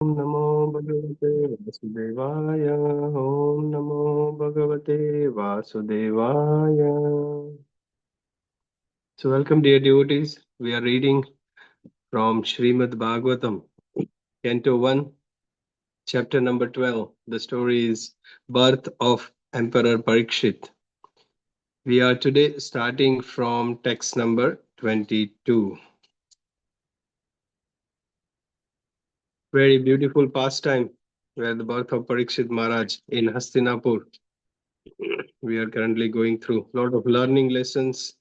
Om Namo Bhagavate Vasudevaya. Om Namo Bhagavate Vasudevaya. So, welcome, dear devotees. We are reading from Srimad Bhagavatam, Canto 1, chapter number 12. The story is Birth of Emperor Parikshit. We are today starting from text number 22. Very beautiful pastime where the birth of Parikshit Maharaj in Hastinapur. We are currently going through a lot of learning lessons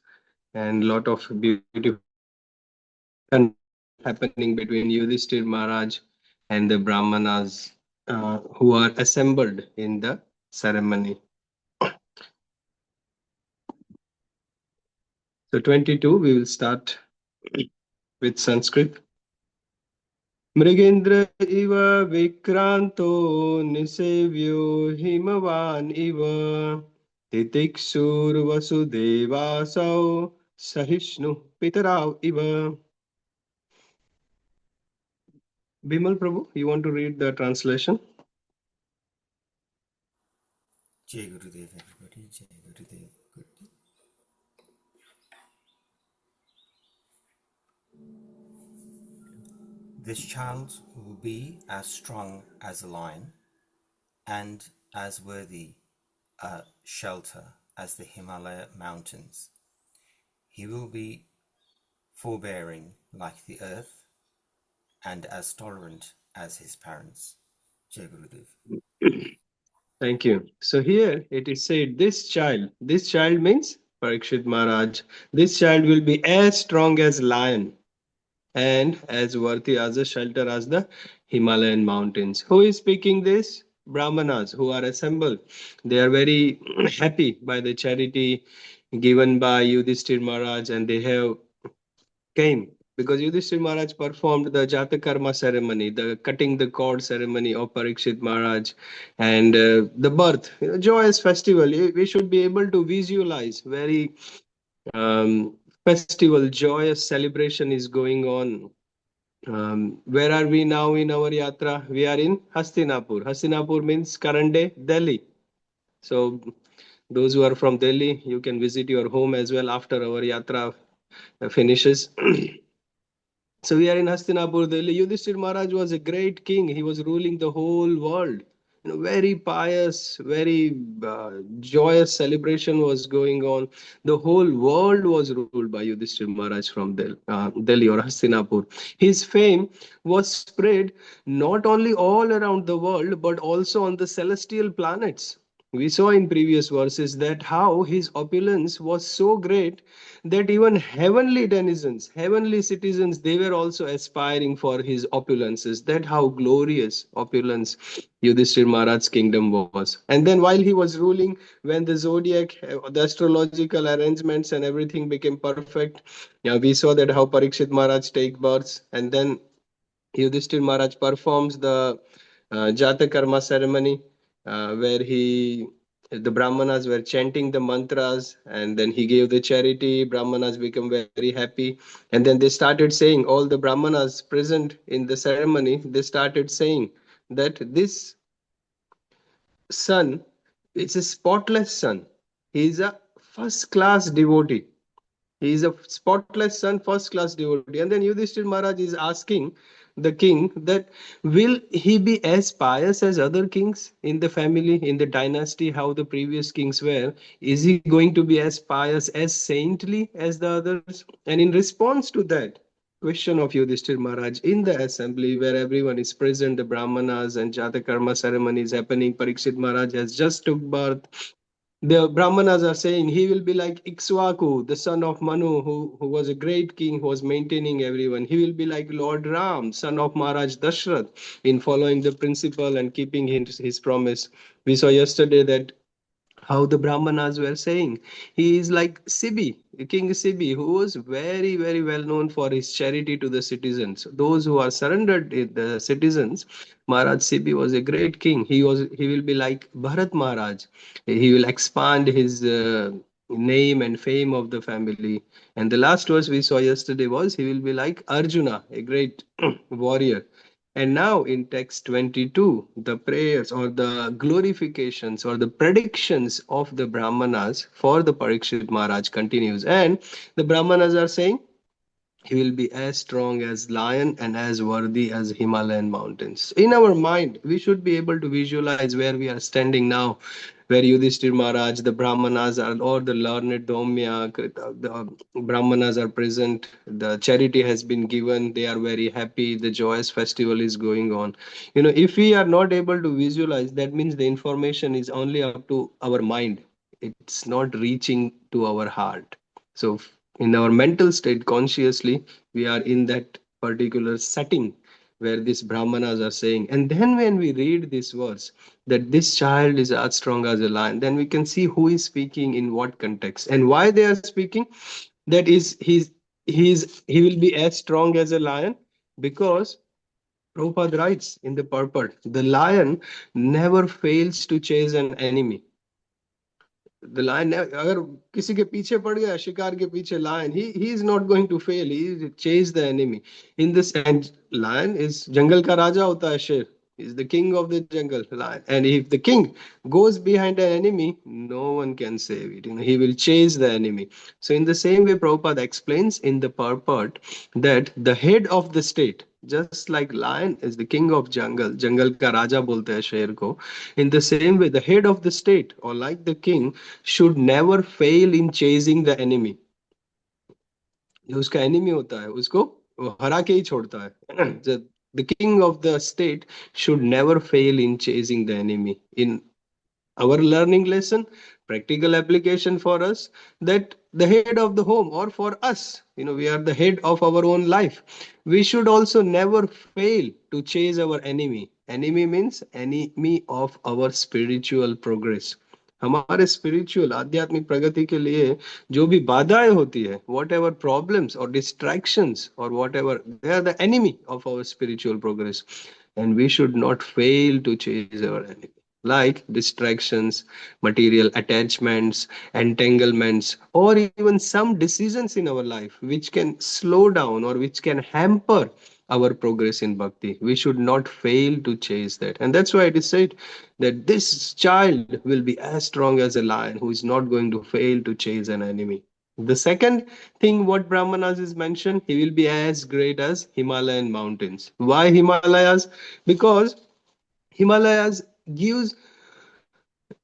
and lot of beautiful happening between Yudhishthira Maharaj and the Brahmanas who are assembled in the ceremony. So 22, we will start with Sanskrit. Mrigendra iva vikranto nisevyo himavan iva titiksur vasudevasau sahishnu pitarav iva. Bimal Prabhu, you want to read the translation? Jai Gurudev, everybody. Jai Gurudev. This child will be as strong as a lion and as worthy a shelter as the Himalaya mountains. He will be forbearing like the earth and as tolerant as his parents. Jai Gurudev. Thank you. So here it is said, this child means Parikshit Maharaj, this child will be as strong as lion and as worthy as a shelter as the Himalayan mountains. Who is speaking this? Brahmanas who are assembled. They are very happy by the charity given by Yudhishthir Maharaj, and they have came because Yudhishthira Maharaj performed the Jatakarma ceremony, the cutting the cord ceremony of Parikshit Maharaj, and the birth, joyous festival. We should be able to visualize very festival, joyous celebration is going on. Where are we now in our yatra? We are in Hastinapur. Hastinapur means current day Delhi. So those who are from Delhi, you can visit your home as well after our yatra finishes. So we are in Hastinapur, Delhi. Yudhishthir Maharaj was a great king. He was ruling the whole world. Very pious, very joyous celebration was going on. The whole world was ruled by Yudhishthir Maharaj from Delhi or Hastinapur. His fame was spread not only all around the world, but also on the celestial planets. We saw in previous verses that how his opulence was so great that even heavenly denizens, heavenly citizens, they were also aspiring for his opulences. That how glorious opulence Yudhishthir Maharaj's kingdom was. And then while he was ruling, when the zodiac, the astrological arrangements and everything became perfect, we saw that how Parikshit Maharaj take births, and then Yudhishthir Maharaj performs the Jata Karma ceremony, where the Brahmanas were chanting the mantras, and then he gave the charity. Brahmanas become very happy, and then they started saying, all the Brahmanas present in the ceremony, they started saying that this son is a spotless son. He is a first class devotee. He is a spotless son, first class devotee. And then Yudhishthir Maharaj is asking the king that will he be as pious as other kings in the family, in the dynasty, how the previous kings were? Is he going to be as pious, as saintly as the others? And in response to that question of Yudhishthir Maharaj in the assembly where everyone is present, the Brahmanas and Jatakarma ceremony is happening, Parikshit Maharaj has just took birth. The Brahmanas are saying he will be like Ikshvaku, the son of Manu, who was a great king who was maintaining everyone. He will be like Lord Ram, son of Maharaj Dashrath, in following the principle and keeping his promise. We saw yesterday that how the Brahmanas were saying he is like Sibi, King Sibi, who was very, very well known for his charity to the citizens. Those who are surrendered, the citizens, Maharaj Sibi was a great king. He will be like Bharat Maharaj. He will expand his name and fame of the family. And the last verse we saw yesterday was he will be like Arjuna, a great warrior. And now in text 22, the prayers or the glorifications or the predictions of the Brahmanas for the Parikshit Maharaj continues. And the Brahmanas are saying, he will be as strong as lion and as worthy as Himalayan mountains. In our mind, we should be able to visualize where we are standing now, where Yudhishthira Maharaj, the Brahmanas are, or the learned Domya, the Brahmanas are present. The charity has been given. They are very happy. The joyous festival is going on. If we are not able to visualize, that means the information is only up to our mind. It's not reaching to our heart. So in our mental state, consciously, we are in that particular setting where these Brahmanas are saying. And then when we read this verse, that this child is as strong as a lion, then we can see who is speaking in what context and why they are speaking. That is, he will be as strong as a lion because Prabhupada writes in the purport, the lion never fails to chase an enemy. The lion, अगर किसी के पीछे पड़ गया शिकार के पीछे, lion, he is not going to fail. He chase the enemy in this. And lion is jungle का राजा होता है, शेर is the king of the jungle, lion. And if the king goes behind an enemy, no one can save it. He will chase the enemy. So in the same way, Prabhupada explains in the purport that the head of the state, just like lion is the king of jungle, jungle का राजा बोलते हैं शेर को. In the same way, the head of the state, or like the king, should never fail in chasing the enemy. जो उसका enemy होता है उसको वो हरा के ही छोड़ता है. The king of the state should never fail in chasing the enemy. In our learning lesson, practical application for us, that the head of the home, or for us, we are the head of our own life. We should also never fail to chase our enemy. Enemy means enemy of our spiritual progress. हमारे spiritual आध्यात्मिक प्रगति के लिए जो भी बाधाएं होती है, वॉट एवर प्रॉब्लम्स और डिस्ट्रैक्शंस और whatever, they are the enemy of our spiritual progress. And we should not fail to chase our enemy, like distractions, material attachments, entanglements, or even some decisions in our life which can slow down or which can hamper our progress in bhakti. We should not fail to chase that. And that's why it is said that this child will be as strong as a lion who is not going to fail to chase an enemy. The second thing what Brahmanas is mentioned, he will be as great as Himalayan mountains. Why Himalayas? Because Himalayas gives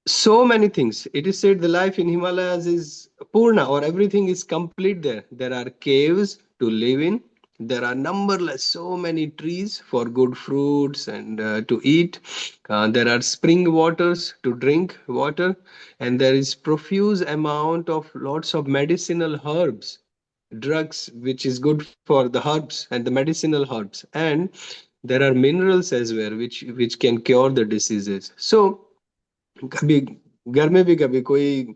so many things. It is said the life in Himalayas is Purna, or everything is complete there. There are caves to live in. There are numberless, so many trees for good fruits and to eat. There are spring waters to drink water, and there is profuse amount of lots of medicinal herbs, drugs, which is good for the herbs and the medicinal herbs, and there are minerals as well, which can cure the diseases. So कभी घर में भी कभी कोई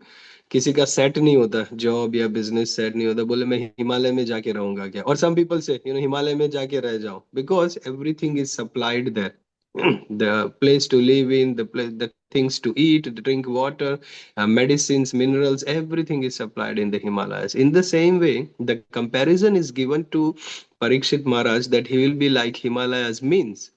किसी का set नहीं होता, जॉब या बिजनेस सेट नहीं होता, बोले मैं हिमालय में जाके रहूंगा क्या. और सम पीपल से हिमालय में जाके रह जाओ, because everything is supplied there. The place to live in, the things to eat, to drink water, medicines, minerals, everything is supplied in the Himalayas. In the same way, the comparison is given to Parikshit Maharaj that he will be like Himalayas, means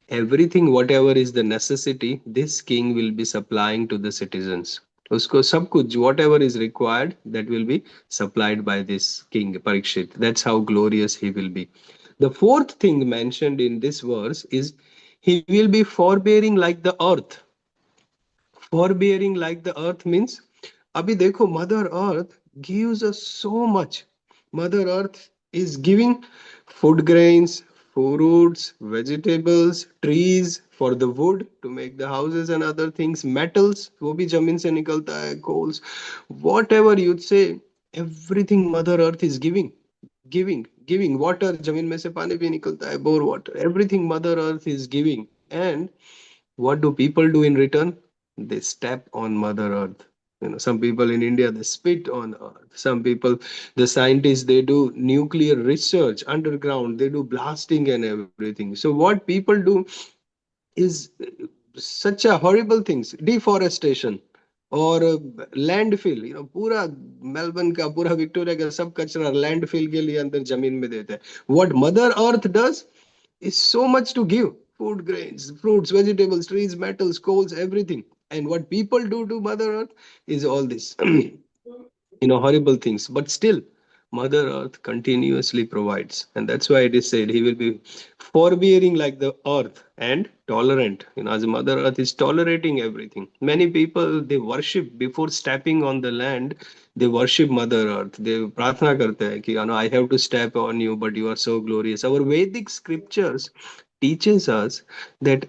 everything whatever is the necessity, this king will be supplying to the citizens. Usko sab kuch whatever is required, that will be supplied by this king Parikshit. That's how glorious he will be. The fourth thing mentioned in this verse is he will be forbearing like the earth. Forbearing like the earth means, abhi dekho, mother earth gives us so much. Mother earth is giving food grains, fruits, vegetables, trees for the wood to make the houses and other things, metals wo bhi jamin se nikalta hai, coals, whatever you'd say, everything mother earth is giving water, jamin mein se pani bhi nikalta hai, bore water, everything mother earth is giving. And what do people do in return? They step on mother earth. Some people in India, they spit on earth. Some people, the scientists, they do nuclear research underground, they do blasting and everything. So what people do is such a horrible things, deforestation और landfill. पूरा Melbourne का, पूरा Victoria का सब कचरा landfill के लिए अंदर जमीन में देते हैं. What mother earth does, is so much to give: food, grains, fruits, vegetables, trees, metals, coals, everything. And what people do to Mother Earth is all this, horrible things. But still, Mother Earth continuously provides. And that's why it is said he will be forbearing like the earth and tolerant. As Mother Earth is tolerating everything. Many people, they worship before stepping on the land. They worship Mother Earth. They प्रार्थना करते हैं कि I have to step on you, but you are so glorious. Our Vedic scriptures teaches us that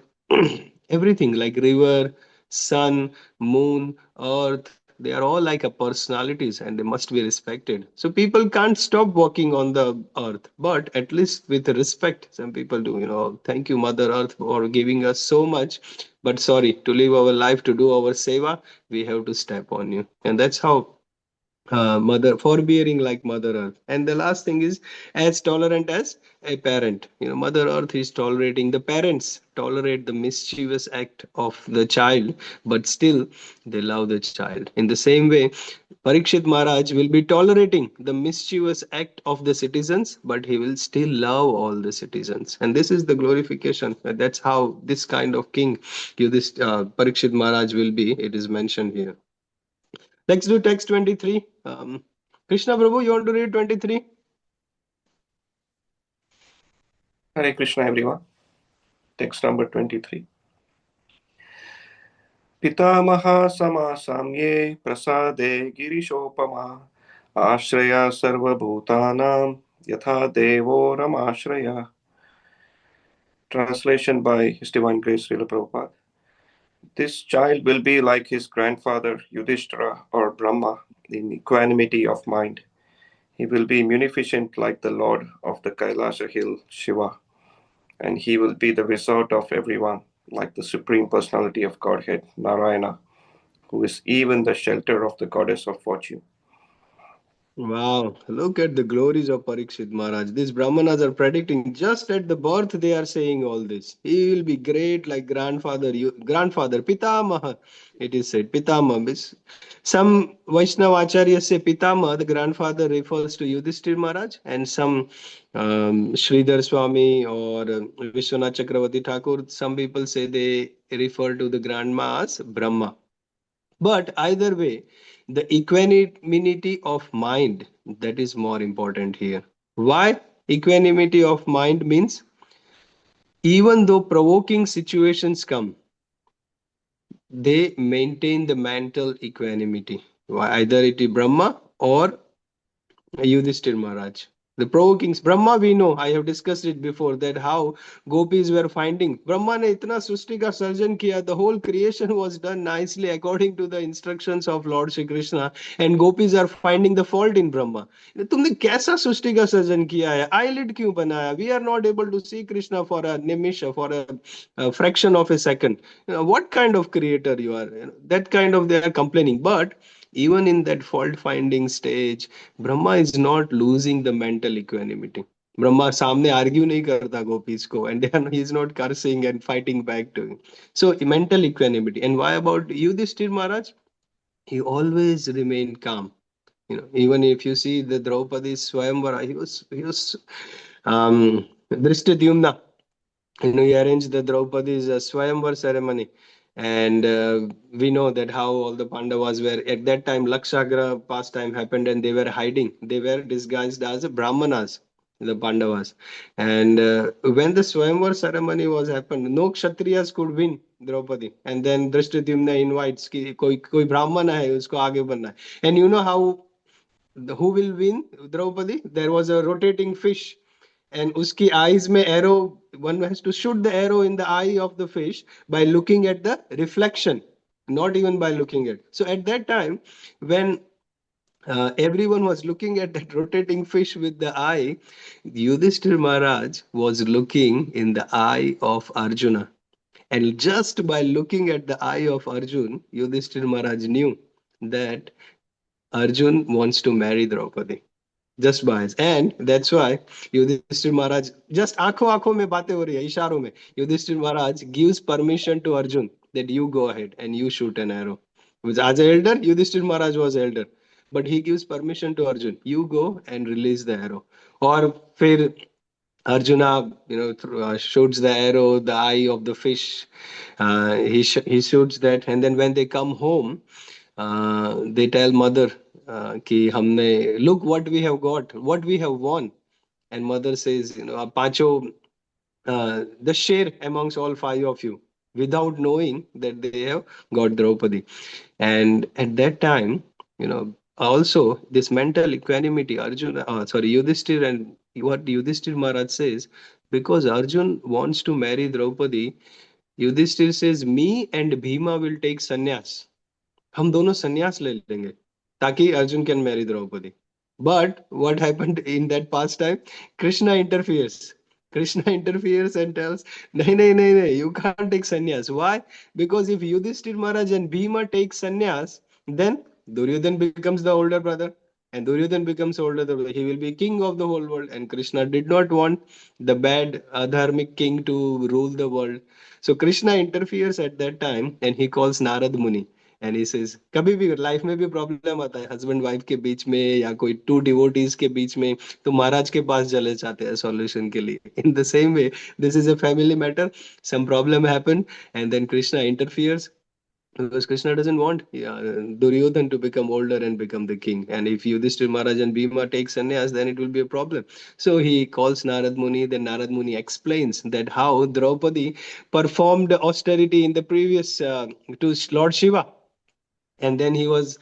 everything like river, sun, moon, earth, they are all like a personalities and they must be respected. So people can't stop walking on the earth, but at least with respect, some people do. Thank you, Mother Earth, for giving us so much. But sorry, to live our life, to do our seva, we have to step on you. And that's how mother forbearing like Mother Earth. And the last thing is as tolerant as a parent. Mother Earth is tolerating, the parents tolerate the mischievous act of the child, but still they love the child. In the same way, Parikshit Maharaj will be tolerating the mischievous act of the citizens, but he will still love all the citizens. And this is the glorification. That's how this kind of king, Parikshit Maharaj, will be. It is mentioned here. Let's do text 23. Krishna Prabhu, you want to read 23? Hare Krishna, everyone. Text number 23. Pitamaha samasamye prasade girishopama ashraya sarvabhutanam yatha devo ramashraya. Translation by His Divine Grace Srila Prabhupada. This child will be like his grandfather Yudhishthira or Brahma in equanimity of mind. He will be munificent like the Lord of the Kailasa hill, Shiva, and he will be the resort of everyone, like the Supreme Personality of Godhead, Narayana, who is even the shelter of the Goddess of Fortune. Wow, look at the glories of Parikshit Maharaj. These Brahmanas are predicting just at the birth, they are saying all this. He will be great like grandfather, Pitamaha. It is said, Pitamaha. Some Vaishnava Acharyas say Pitamaha, the grandfather refers to Yudhishthira Maharaj, and some Sridhar Swami or Vishwanath Chakravarti Thakur, some people say they refer to the grandma as Brahma. But either way, the equanimity of mind, that is more important here. Why? Equanimity of mind means even though provoking situations come, they maintain the mental equanimity. Either it is Brahma or Yudhishthir Maharaj. The provokings, Brahma we know, I have discussed it before, that how gopis were finding. Brahma ne itna सृष्टि का surgeon किया, the whole creation was done nicely according to the instructions of Lord Shri Krishna, and gopis are finding the fault in Brahma. तुमने कैसा सृष्टि का surgeon किया है, eyelid क्यों बनाया, we are not able to see Krishna for a nimisha, for a fraction of a second. What kind of creator you are? That kind of they are complaining. But even in that fault finding stage, Brahma is not losing the mental equanimity. Brahma सामने argue नहीं करता gopis को, and he is not cursing and fighting back to him. So mental equanimity. And why about Yudhishthir Maharaj? He always remained calm. Even if you see the Draupadi's Swayamvara, he was Drishtadyumna. He arranged the Draupadi's Swayamvar ceremony. And we know that how all the Pandavas were at that time. Lakshagra pastime happened, and they were hiding. They were disguised as Brahmanas, the Pandavas. And when the Swayamvar ceremony was happened, no Kshatriyas could win Draupadi. And then Drishtadyumna invites कि कोई ब्राह्मण है उसको आगे बनना है. And you know how who will win Draupadi? There was a rotating fish, and uski eyes mein arrow, one has to shoot the arrow in the eye of the fish by looking at the reflection, not even by looking at. So at that time, when everyone was looking at that rotating fish with the eye, Yudhishthir Maharaj was looking in the eye of Arjuna. And just by looking at the eye of Arjun, Yudhishthir Maharaj knew that Arjun wants to marry Draupadi. Just bias. And that's why Yudhishthir Maharaj, just आंखों आंखों में बातें हो रही है, इशारों में, Yudhishthir Maharaj gives permission to Arjun that you go ahead and you shoot an arrow. Because as an elder, Yudhishthir Maharaj was elder, but he gives permission to Arjun, you go and release the arrow. और फिर Arjuna, shoots the arrow, the eye of the fish. He shoots that, and then when they come home, they tell mother, "Ki हमने look what we have got, what we have won." And mother says, "Pancho, the share amongst all five of you," without knowing that they have got Draupadi. And at that time, also this mental equanimity, Yudhishthir, and what Yudhishthir Maharaj says, because Arjun wants to marry Draupadi, Yudhishthir says, "Me and Bhima will take sannyas. हम दोनों संन्यास ले लेंगे ताकि Arjun can marry Draupadi." But what happened in that past time? Krishna interferes. Krishna interferes and tells, "Nahi, nahi, nahi, nahi, you can't take sannyas." Why? Because if Yudhishthir Maharaj and Bhima take sannyas, then Duryodhan becomes the older brother. And Duryodhan becomes older brother. He will be king of the whole world. And Krishna did not want the bad, adharmic king to rule the world. So Krishna interferes at that time and he calls Narad Muni. And he says कभी भी life में भी problem आता है husband wife के बीच में या कोई टू डिवोटीज के बीच में तो महाराज के पास चले जाते हैं सॉल्यूशन के लिए in the same way this is a family matter some problem happen and then Krishna interferes because Krishna doesn't want Duryodhan to become older and become the king. And if Yudhishthir Maharaj and Bhima take sannyas, then it will be a problem. So he calls Narad Muni. Then Narad Muni explains that how Draupadi performed austerity in the previous to Lord Shiva. And then he was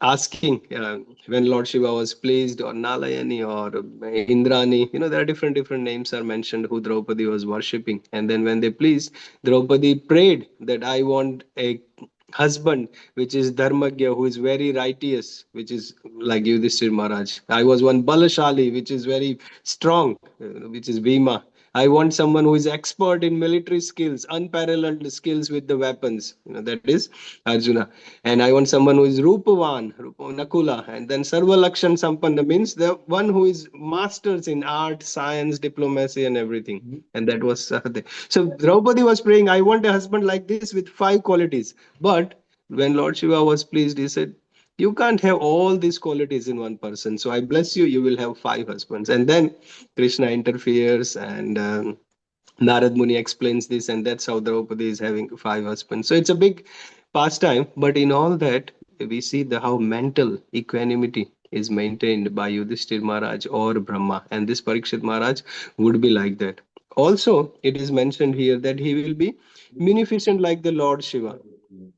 asking when Lord Shiva was pleased, or Nalayani, or Indrani, there are different names are mentioned who Draupadi was worshipping. And then when they pleased, Draupadi prayed that I want a husband which is Dharmagya, who is very righteous, which is like Yudhishthir Maharaj. I was one Balashali, which is very strong, which is Bhima. I want someone who is expert in military skills, unparalleled skills with the weapons. That is Arjuna. And I want someone who is Rupavan, Nakula. And then Sarva Lakshan Sampanna means the one who is masters in art, science, diplomacy, and everything. And that was Sahadev. So Draupadi was praying, I want a husband like this with 5 qualities. But when Lord Shiva was pleased, he said, you can't have all these qualities in one person. So I bless you, you will have 5 husbands. And then Krishna interferes and Narad Muni explains this, and that's how Draupadi is having 5 husbands. So it's a big pastime, but in all that, we see how mental equanimity is maintained by Yudhishthir Maharaj or Brahma, and this Parikshit Maharaj would be like that. Also, it is mentioned here that he will be munificent like the Lord Shiva.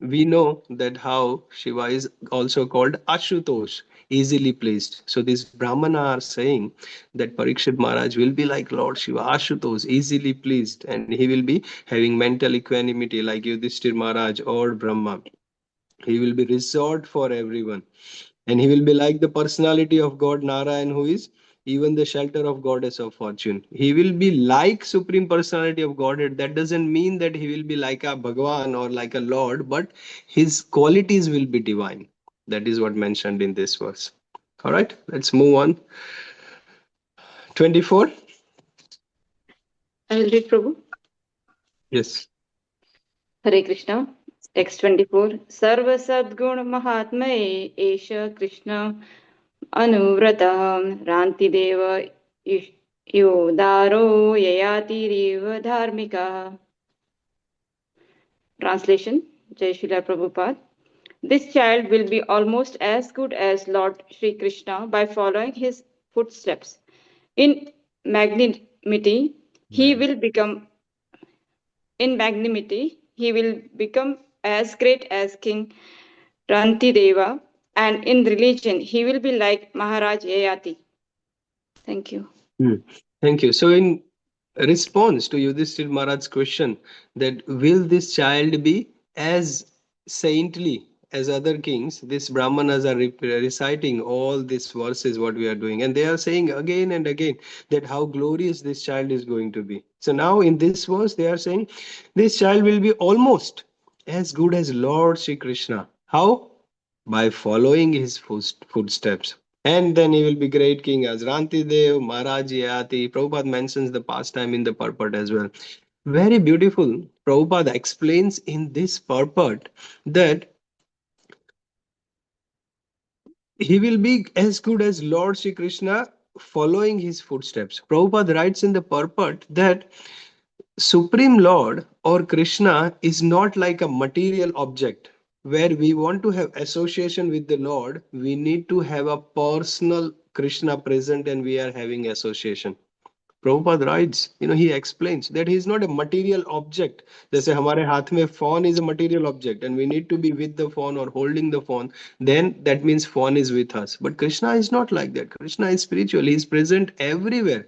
We know that how Shiva is also called Ashutosh, easily pleased. So these Brahmana are saying that Parikshit Maharaj will be like Lord Shiva, Ashutosh, easily pleased, and he will be having mental equanimity like Yudhishthir Maharaj or Brahma. He will be resort for everyone. And he will be like the personality of God Narayan, who is even the shelter of goddess of fortune. He will be like supreme personality of Godhead. That doesn't mean that he will be like a Bhagwan or like a Lord, but his qualities will be divine. That is what mentioned in this verse. All right, let's move on. 24. I will read, Prabhu. Yes. Hare Krishna. Text 24. Sarva Sadgun Mahatmaye Esha Krishna Anuvrata Ranti Deva Yodaro Yayati Riva Dharmika. Translation. Jai Srila Prabhupada. This child will be almost as good as Lord Sri Krishna by following his footsteps. In magnanimity, he will become as great as King Rantideva, and in religion, he will be like Maharaj Yayati. Thank you. Thank you. So in response to Yudhishthir Maharaj's question that will this child be as saintly as other kings, these Brahmanas are reciting all these verses what we are doing, and they are saying again and again that how glorious this child is going to be. So now in this verse they are saying this child will be almost as good as Lord Sri Krishna. How? By following his footsteps. And then he will be great king as Rantidev, Maharaj Yati. Prabhupada mentions the pastime in the purport as well. Very beautiful. Prabhupada explains in this purport that he will be as good as Lord Sri Krishna following his footsteps. Prabhupada writes in the purport that Supreme Lord or Krishna is not like a material object. Where we want to have association with the Lord, we need to have a personal Krishna present and we are having association. Prabhupada writes, he explains that he is not a material object. जैसे हमारे हाथ में phone is a material object and we need to be with the phone or holding the phone, then that means phone is with us. But Krishna is not like that. Krishna is spiritual. He is present everywhere.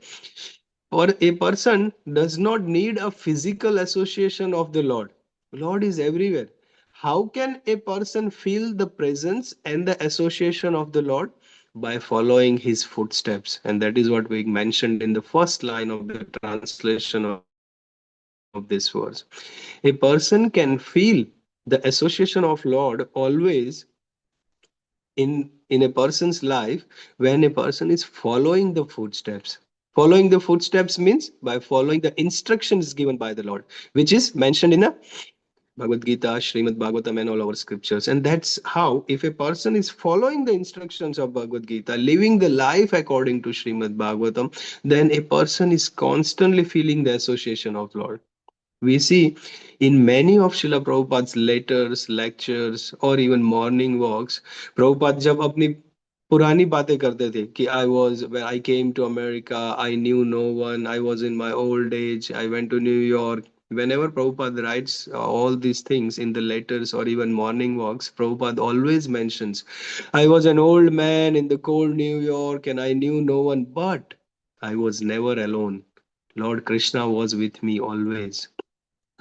Or a person does not need a physical association of the Lord. Lord is everywhere. How can a person feel the presence and the association of the Lord? By following his footsteps. And that is what we mentioned in the first line of the translation of this verse. A person can feel the association of Lord always in a person's life when a person is following the footsteps. Following the footsteps means by following the instructions given by the Lord, which is mentioned in the Bhagavad Gita, Srimad Bhagavatam, and all our scriptures. And that's how, if a person is following the instructions of Bhagavad Gita, living the life according to Srimad Bhagavatam, then a person is constantly feeling the association of Lord. We see in many of Srila Prabhupada's letters, lectures, or even morning walks, Prabhupada जब अपनी पुरानी बातें करते थे कि when I came to America, I knew no one, I was in my old age, I went to New York. Whenever Prabhupada writes all these things in the letters or even morning walks, Prabhupada always mentions, I was an old man in the cold New York and I knew no one, but I was never alone. Lord Krishna was with me always.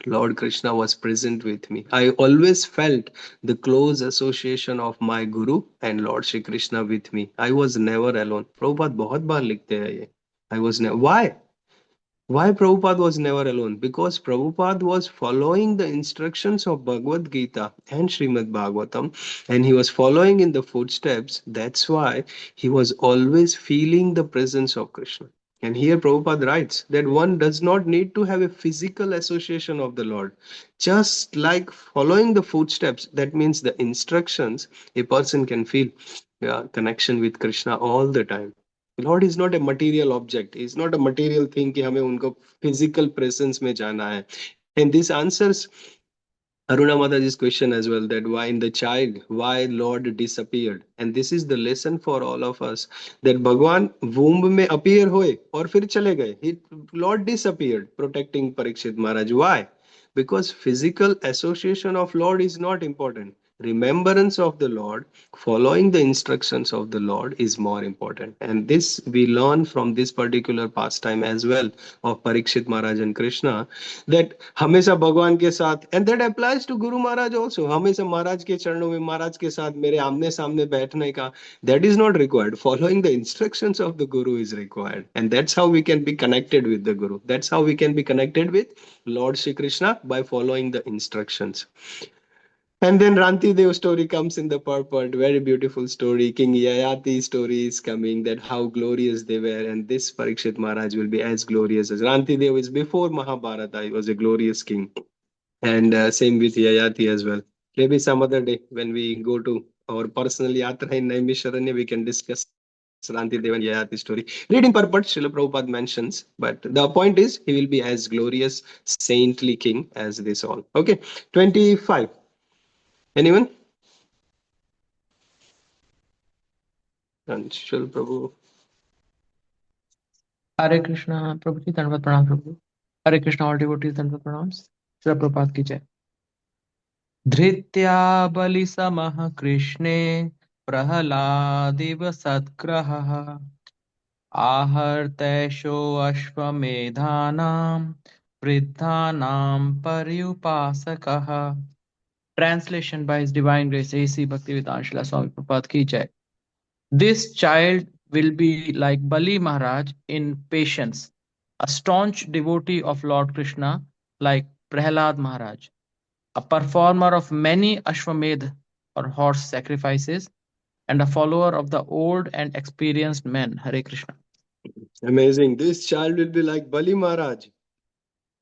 Lord Krishna was present with me. I always felt the close association of my Guru and Lord Shri Krishna with me. I was never alone. Prabhupada बहुत बार लिखते हैं ये. I was never. Why? Why Prabhupada was never alone? Because Prabhupada was following the instructions of Bhagavad Gita and Srimad Bhagavatam, and he was following in the footsteps. That's why he was always feeling the presence of Krishna. And here Prabhupada writes that one does not need to have a physical association of the Lord. Just like following the footsteps, that means the instructions, a person can feel connection with Krishna all the time. Lord is not a material object. He's not a material thing कि हमें उनको physical presence में जाना है. And this answers Aruna Mataji's question as well, that why in the child, why Lord disappeared. And this is the lesson for all of us, that Bhagwan womb में appear हुए और फिर चले गए. Lord disappeared, protecting Parikshit Maharaj. Why? Because physical association of Lord is not important. Remembrance of the Lord, following the instructions of the Lord is more important. And this we learn from this particular pastime as well of Parikshit Maharaj and Krishna, that हमेशा भगवान के साथ, and that applies to Guru Maharaj also, हमेशा महाराज के चरणों में महाराज के साथ मेरे आमने सामने बैठने का, that is not required. Following the instructions of the Guru is required. And that's how we can be connected with the Guru. That's how we can be connected with Lord Shri Krishna, by following the instructions. And then Ranti Dev story comes in the purport. Very beautiful story. King Yayati story is coming, that how glorious they were. And this Parikshit Maharaj will be as glorious as Ranti Dev is before Mahabharata. He was a glorious king. And same with Yayati as well. Maybe some other day when we go to our personal yatra in Naimisharanya, we can discuss Ranti Dev and Yayati story. Reading purport, Srila Prabhupada mentions. But the point is, he will be as glorious, saintly king as this all. Okay, 25. Anyone? Anshul Prabhu. Hare Krishna, Prabhuji, Dhanavad Pranam Prabhu. Hare Krishna, all devotees, Dhanavad Pranams. Srila Prabhupada ki jai. धृत्या बलि समः कृष्णे प्रहलादिव सत्ग्रहः आहर्तैषो अश्वमेधानां वृद्धानां पर्युपासकः. Translation by His Divine Grace A.C. Bhaktivedanta Srila Swami Prabhupada ki jai. This child will be like Bali Maharaj in patience, a staunch devotee of Lord Krishna like Prahlad Maharaj, a performer of many Ashwamedh or horse sacrifices, and a follower of the old and experienced men. Hare Krishna. Amazing. This child will be like Bali Maharaj.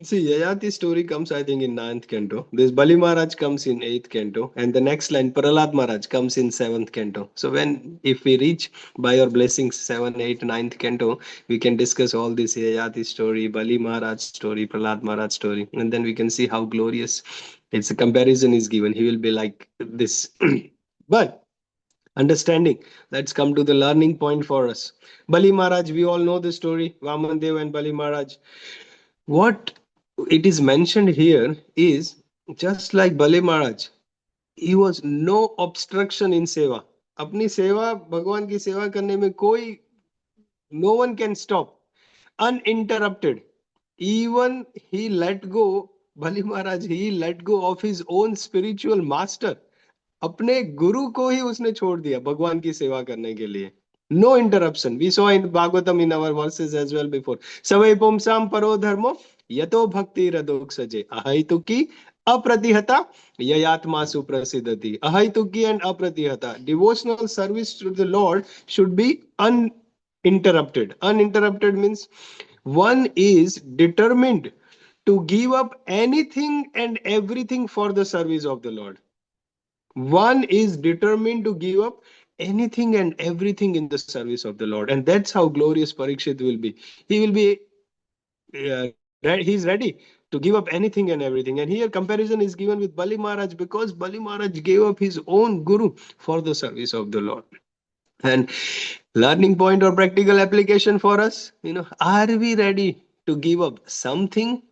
see, Yayati story comes, I think, in 9th canto. This Bali Maharaj comes in 8th canto, and the next line, Prahlad Maharaj, comes in 7th canto. So if we reach by your blessings 7, 8, 9th canto, we can discuss all this Yayati story, Bali Maharaj story, Prahlad Maharaj story, and then we can see how glorious. It's a comparison is given. He will be like this, but understanding. Let's come to the learning point for us. Bali Maharaj, we all know the story, Vamandev and Bali Maharaj. What it is mentioned here is just like Bali Maharaj, he was no obstruction in seva. अपनी सेवा भगवान की सेवा करने में कोई no one can stop uninterrupted. Even he let go, Bali Maharaj, he let go of his own spiritual master. अपने गुरु को ही उसने छोड़ दिया भगवान की सेवा करने के लिए. No interruption. We saw in Bhagavatam in our verses as well before. Savai pumsam paro dharmo yato bhakti radok saje. Ahaituki apratihata yayatma suprasidati. Ahaituki and apratihata. Devotional service to the Lord should be uninterrupted. Uninterrupted means one is determined to give up anything and everything for the service of the Lord. One is determined to give up anything and everything in the service of the Lord. And that's how glorious Parikshit will be. He will be, he's ready to give up anything and everything. And here comparison is given with Bali Maharaj because Bali Maharaj gave up his own guru for the service of the Lord. And learning point or practical application for us, are we ready to give up something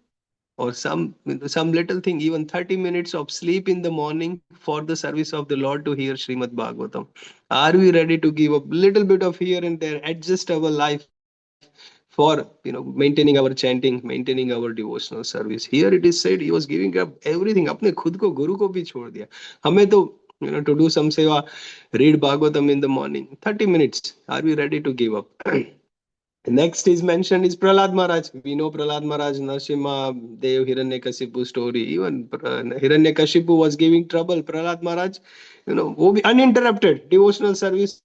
or some little thing, even 30 minutes of sleep in the morning for the service of the Lord to hear Srimad Bhagavatam? Are we ready to give up little bit of here and there, adjust our life for maintaining our chanting, maintaining our devotional service? Here it is said he was giving up everything. अपने खुद को गुरु को भी छोड़ दिया. हमें तो to do some seva, read Bhagavatam in the morning, 30 minutes. Are we ready to give up? Next is mentioned is Prahlad Maharaj. We know Prahlad Maharaj, Narsimha, Dev, Hiranyakashipu story. Even Hiranyakashipu was giving trouble. Prahlad Maharaj, वो भी uninterrupted devotional service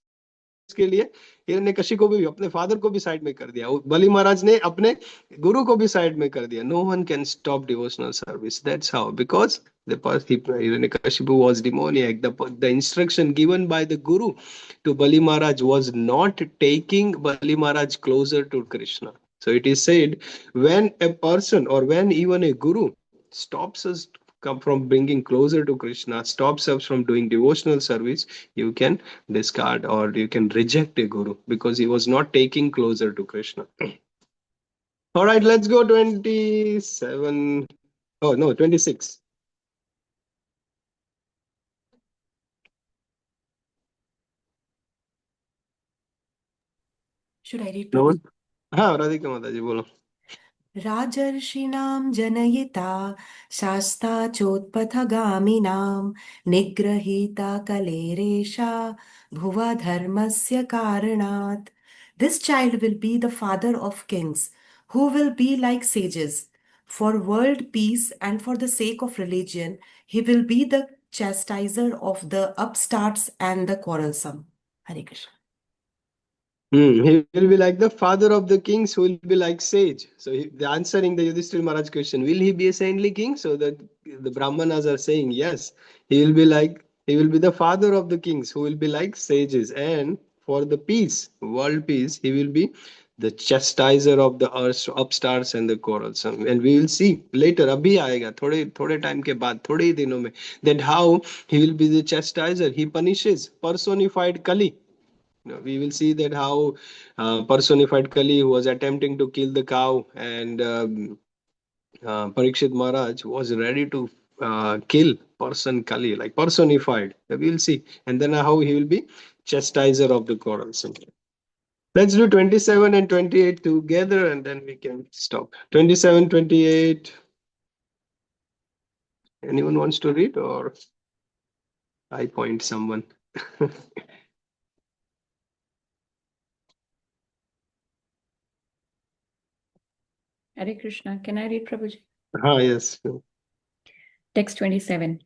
के लिए हिरण्यकशिपु को भी अपने father को भी side में कर दिया. बलि महाराज ने अपने गुरु को भी साइड में कर दिया. No one can stop devotional service. That's how, because the Hiranyakashipu was demoniac. The instruction given by the guru to Bali Maharaj was not taking Bali Maharaj closer to Krishna. So it is said, when a person or when even a guru stops us from bringing closer to Krishna, stops us from doing devotional service, you can discard or you can reject a guru because he was not taking closer to Krishna. All right, let's go 27. Oh no, 26. Should I read? No? हाँ राधिका माता जी बोलो. राजर्षीणां जनयिता शास्ता चोत्पथगामिनां निगृहीता कलेरेषा भुवा धर्मस्य कारणात्. This child will be the father of kings, who will be like sages. For world peace and for the sake of religion, he will be the chastiser of the upstarts and the quarrelsome. Hare Krishna. He will be like the father of the kings who will be like sage. So the answering the Yudhishthira Maharaj question, will he be a saintly king? So that the Brahmanas are saying, yes, he will be the father of the kings who will be like sages. And for the peace, world peace, he will be the chastiser of the upstarts and the quarrelsome. And we will see later, abhi aayega, thode time ke baad, thode hi dino mein, that how he will be the chastiser. He punishes personified Kali. We will see that how personified Kali was attempting to kill the cow, and Parikshit Maharaj was ready to kill person Kali, like personified. We will see. And then how he will be chastiser of the quarrels. Let's do 27 and 28 together and then we can stop. 27, 28. Anyone wants to read or I point someone? Hare Krishna. Can I read, Prabhuji? Yes. Text 27.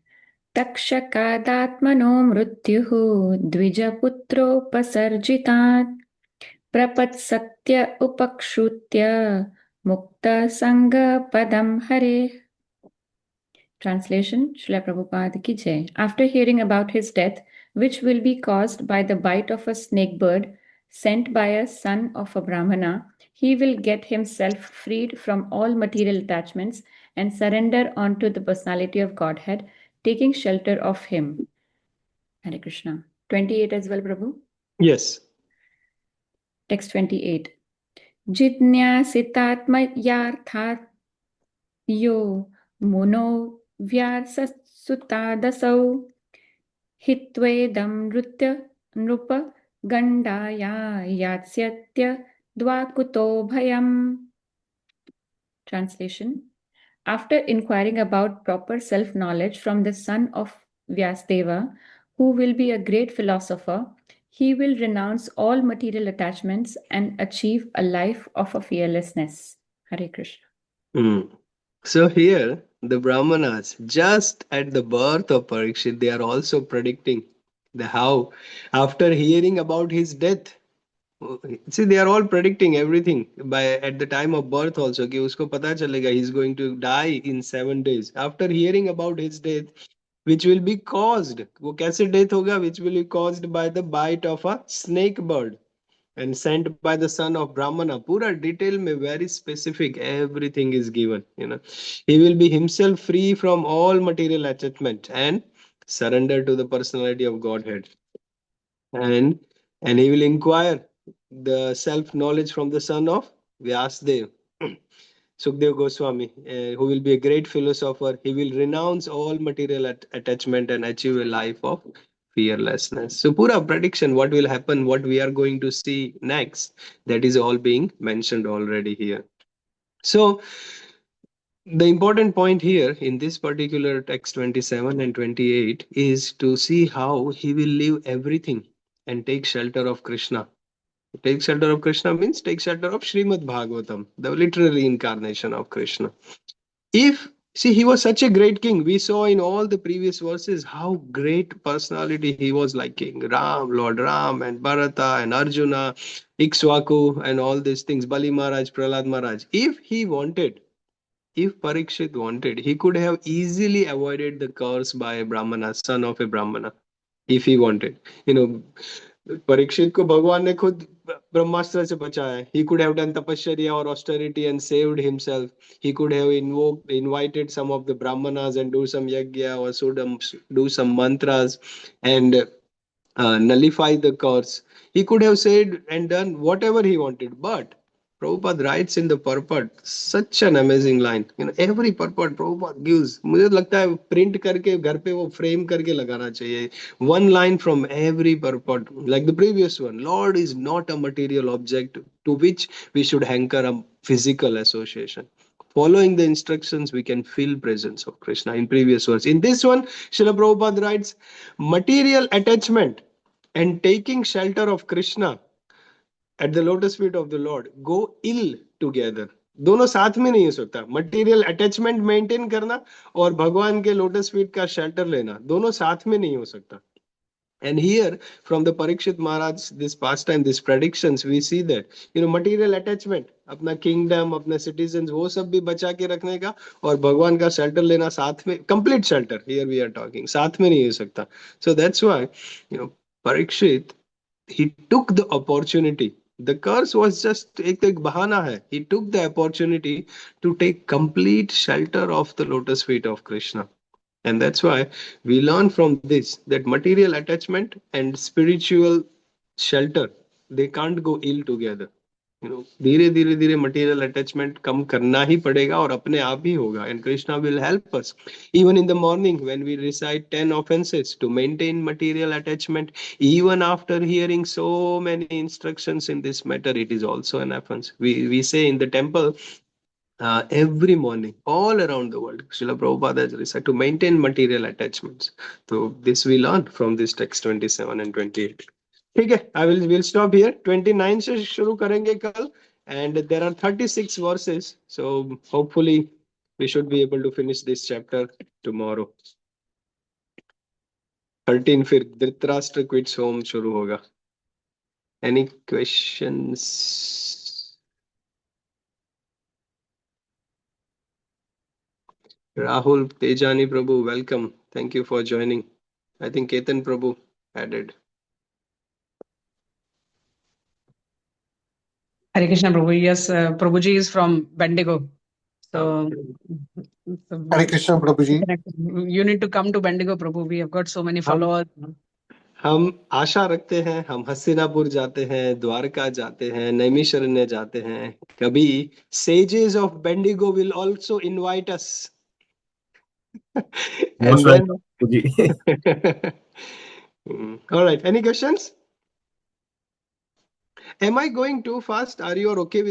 तक्षकादात्मनो मृत्युः द्विजपुत्रोपसर्जितात् प्रपत्सत्य उपक्षुत्य Mukta Sangha Padam Hare. Translation, Srila Prabhupada ki jai. After hearing about his death, which will be caused by the bite of a snake bird sent by a son of a Brahmana, he will get himself freed from all material attachments and surrender onto the personality of Godhead, taking shelter of him. Hare Krishna. 28 as well, Prabhu? Yes. Text 28. Jitnyasitatmayarthat yo muno vyasasutadasau hitvedam nrupa gandaya yatsyatya dvakuto bhayam. Translation. After inquiring about proper self-knowledge from the son of Vyasdeva, who will be a great philosopher, he will renounce all material attachments and achieve a life of a fearlessness. Hare Krishna. So here, the Brahmanas, just at the birth of Parikshit, they are also predicting the how. After hearing about his death, see, they are all predicting everything by at the time of birth also. कि उसको पता चलेगा he is going to die in 7 days. After hearing about his death, which will be caused, वो कैसे death होगा? Which will be caused by the bite of a snake bird and sent by the son of Brahmana. Pura detail में very specific, everything is given. He will be himself free from all material attachment and surrender to the personality of Godhead. And he will inquire the self knowledge from the son of Vyasdev. Sukdev Goswami, who will be a great philosopher. He will renounce all material attachment and achieve a life of fearlessness. So, pura prediction, what will happen, what we are going to see next, that is all being mentioned already here. So, the important point here in this particular text 27 and 28 is to see how he will leave everything and take shelter of Krishna. Take shelter of Krishna means take shelter of Srimad Bhagavatam, the literary incarnation of Krishna. He was such a great king. We saw in all the previous verses how great personality he was, like King Ram, Lord Ram, and Bharata, and Arjuna, Ikshvaku, and all these things, Bali Maharaj, Prahlad Maharaj. If Parikshit wanted, he could have easily avoided the curse by a Brahmana, son of a Brahmana, if he wanted. Parikshit को भगवान ने खुद ब्रह्मास्त्र से बचाया है. He could have done tapasya or austerity and saved himself. He could have invited some of the Brahmanas and do some yajna or do some mantras and nullify the curse. He could have said and done whatever he wanted. But Prabhupada writes in the purport such an amazing line. Every purport Prabhupada gives. मुझे लगता है print करके घर पे वो frame करके लगाना चाहिए. One line from every purport, like the previous one. Lord is not a material object to which we should hanker a physical association. Following the instructions, we can feel presence of Krishna in previous verse. In this one, Srila Prabhupada writes, material attachment and taking shelter of Krishna at the lotus feet of the Lord go ill together. दोनों साथ में नहीं हो सकता. Material attachment maintain करना और भगवान के लोटस फीट का शेल्टर लेना दोनों साथ में नहीं हो सकता. And here, from the Parikshit Maharaj, this pastime, these predictions, we see that, material attachment, अपना kingdom, अपने citizens, वो सब भी बचा के रखने का और भगवान का shelter लेना साथ में, complete shelter, here we are talking, साथ में नहीं हो सकता. So that's why, Parikshit, he took the opportunity. The curse was just एक bahana hai. He took the opportunity to take complete shelter of the lotus feet of Krishna. And that's why we learn from this that material attachment and spiritual shelter, they can't go ill together. धीरे धीरे धीरे material attachment कम करना ही पड़ेगा और अपने आप ही होगा. And Krishna will help us. Even in the morning when we recite 10 offenses to maintain material attachment, even after hearing so many instructions in this matter, it is also an offense. We say in the temple, every morning, all around the world, Srila Prabhupada has recited to maintain material attachments. So this we learn from this text 27 and 28. ठीक है, we'll stop here. 29 से शुरू करेंगे कल, and there are 36 verses. So hopefully we should be able to finish this chapter tomorrow. 13 फिर Dhritarashtra quits home शुरू होगा. Any questions? Rahul Tejani Prabhu, welcome. Thank you for joining. I think Ketan Prabhu added. Hare Krishna Prabhu. Yes, Prabhuji is from Bendigo. So, Hare Krishna Prabhuji. you need to come to Bendigo, Prabhu. We have got so many followers. हम आशा रखते हैं, हम हस्तिनापुर जाते हैं, द्वारका जाते हैं, नैमिषारण्य जाते हैं. कभी sages of Bendigo will also invite us. And then all right, any questions? Am I going too fast? Are you okay with